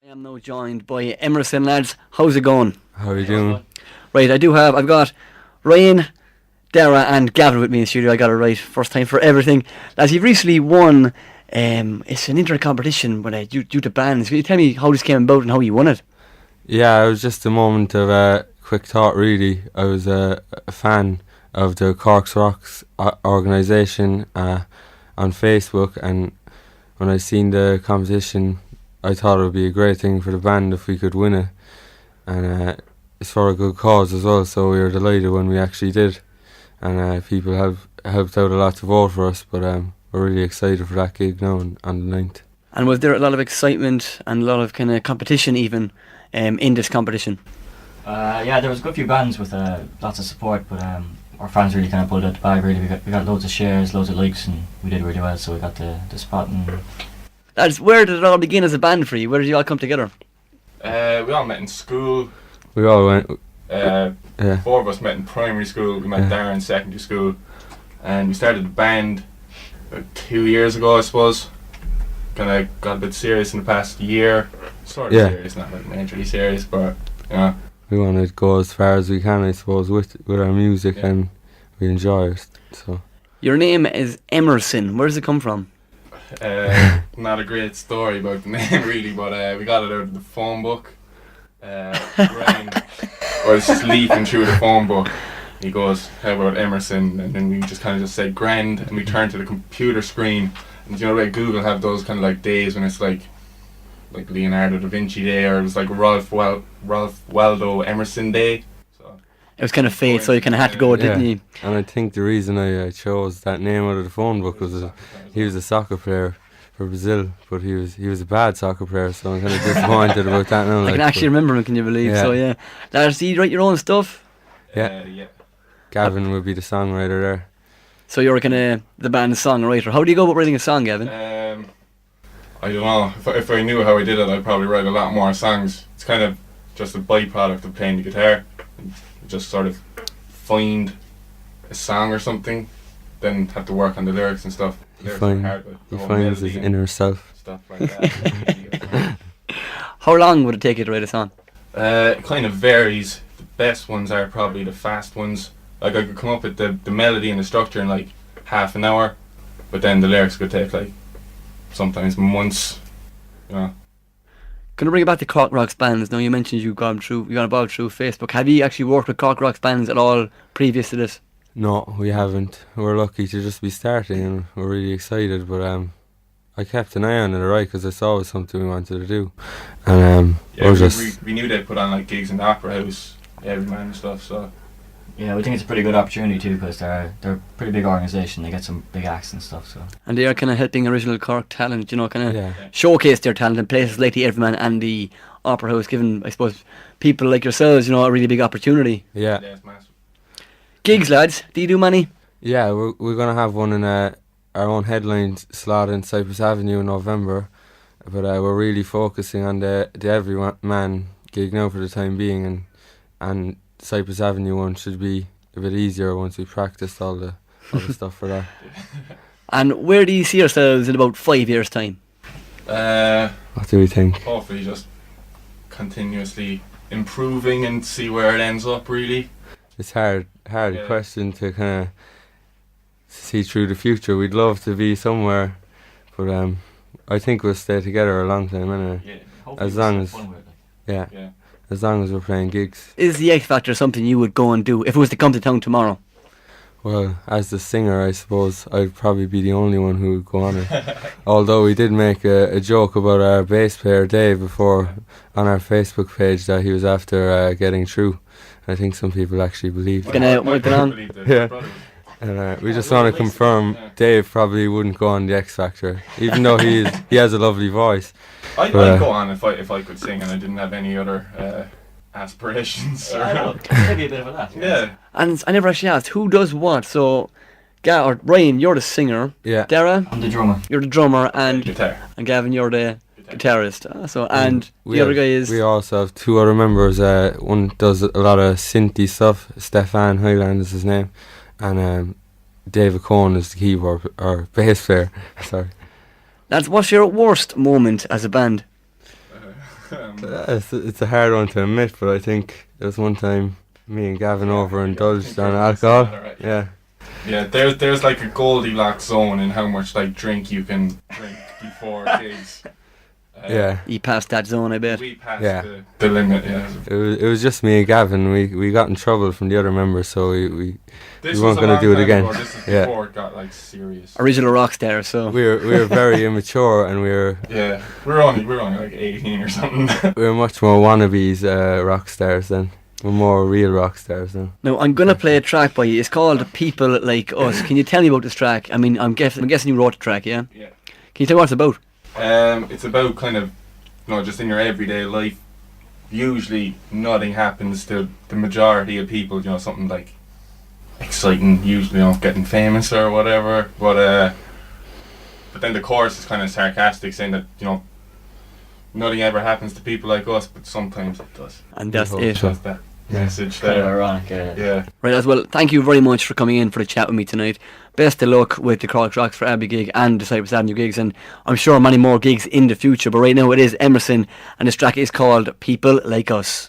I am now joined by Emerson, lads. How's it going? How are you doing? Right, I've got Ryan, Dara and Gavin with me in the studio. I got it right first time for everything. Lads, you've recently won, it's an inter-competition due to bands. Can you tell me how this came about and how you won it? Yeah, it was just a moment of quick thought really. I was a fan of the Cork Rocks organisation on Facebook, and when I seen the competition I thought it would be a great thing for the band if we could win it, and it's for a good cause as well, so we were delighted when we actually did, and people have helped out a lot to vote for us, but we're really excited for that gig now on the 9th. And was there a lot of excitement and a lot of kind of competition even in this competition? Yeah, there was a good few bands with lots of support, but our fans really kind of pulled out the bag really. We got loads of shares, loads of likes, and we did really well, so we got the spot. And Lads, where did it all begin as a band for you? Where did you all come together? We all met in school. We all went. Four of us met in primary school. We met Dara in secondary school, and we started the band about 2 years ago, I suppose. Kind of got a bit serious in the past year. Sort of serious, not like majorly serious, but yeah. We want to go as far as we can, I suppose, with our music, and we enjoy it. So. Your name is Emerson. Where does it come from? Not a great story about the name really, but we got it out of the phone book. Ryan was just leafing through the phone book. He goes, "How about Emerson?" And then we just kind of just said "grand," and we turned to the computer screen. And you know, like Google have those kind of like days when it's like Leonardo da Vinci Day, or it was like Ralph Waldo Emerson Day. So it was kind of fate, so you kind of had to go, didn't you? And I think the reason I chose that name out of the phone book was he was a soccer player for Brazil, but he was a bad soccer player, so I'm kind of disappointed about that now. I can actually remember him, can you believe? Yeah. So yeah. Lads, do you write your own stuff? Yeah. Gavin would be the songwriter there. So you're kind of the band's songwriter. How do you go about writing a song, Gavin? I don't know. If I knew how I did it, I'd probably write a lot more songs. It's kind of just a byproduct of playing the guitar. Just sort of find a song or something, then have to work on the lyrics and stuff. He finds his inner self. Stuff like that. How long would it take you to write a song? It kind of varies. The best ones are probably the fast ones. Like I could come up with the melody and the structure in like half an hour, but then the lyrics could take like sometimes months. Going to bring it back to Cork Rocks bands. Now you mentioned you got involved through Facebook. Have you actually worked with Cork Rocks bands at all previous to this? No, we haven't. We're lucky to just be starting, and we're really excited. But I kept an eye on it, alright, because I saw it was something we wanted to do. And we knew they'd put on like gigs in the Opera House every man and stuff. So yeah, we think it's a pretty good opportunity too, because they're a pretty big organisation. They get some big acts and stuff. So. And they are kind of helping original Cork talent, kind of showcase their talent in places like the Everyman and the Opera House, giving, I suppose, people like yourselves, a really big opportunity. Yeah. It's massive. Gigs, lads, do you do many? Yeah, we're going to have one in our own headline slot in Cypress Avenue in November, but we're really focusing on the Everyman gig now for the time being, and Cypress Avenue one should be a bit easier once we practiced all the stuff for that. And where do you see yourselves in about 5 years' time? What do we think? Hopefully just continuously improving and see where it ends up really. It's hard question to kind of see through the future. We'd love to be somewhere, but I think we'll stay together a long time anyway. As long as we're playing gigs. Is the X Factor something you would go and do if it was to come to town tomorrow? Well, as the singer, I suppose I'd probably be the only one who would go on it. Although we did make a joke about our bass player Dave before on our Facebook page that he was after getting through. I think some people actually believe that. And we just want to confirm Dave probably wouldn't go on the X Factor, even though he has a lovely voice. I'd go on if I could sing and I didn't have any other aspirations. Maybe a bit of a laugh. Yeah. And I never actually asked who does what. So, Ryan, you're the singer. Yeah. Dara, I'm the drummer. You're the drummer, and guitar. And Gavin, you're the guitarist. And the other guy is. We also have two other members. One does a lot of synthy stuff. Stefan Highland is his name, and David Cohn is the keyboard or bass player. Sorry. Lads, what's your worst moment as a band? It's a hard one to admit, but I think there was one time me and Gavin I overindulged think on you're alcohol. saying that right. Yeah. Yeah, there's like a Goldilocks zone in how much like drink you can drink before gigs. Yeah. You passed that zone, I bet. We passed Yeah. the limit. Yeah. It was just me and Gavin. We got in trouble from the other members, so we This We was weren't a gonna long do it time again. ago. This is Yeah. before it got like serious. Original rock star, so. we were very immature, and we Yeah, we're only like 18 or something. were much more wannabes rock stars then. We're more real rock stars now. Now, I'm going to play a track by you. It's called People Like Us. Can you tell me about this track? I mean, I'm guessing you wrote the track, yeah? Yeah. Can you tell me what it's about? It's about kind of, just in your everyday life. Usually, nothing happens to the majority of people. Something like exciting. Usually, getting famous or whatever. But then the chorus is kind of sarcastic, saying that nothing ever happens to people like us, but sometimes it does. And that's hope it. so. That's that Yeah. message Kind of there. ironic. Yeah. Right, as well, thank you very much for coming in for the chat with me tonight. Best of luck with the Cork Rocks for Abbey gig and the Cypress Avenue gigs, and I'm sure many more gigs in the future. But right now it is Emerson, and this track is called People Like Us.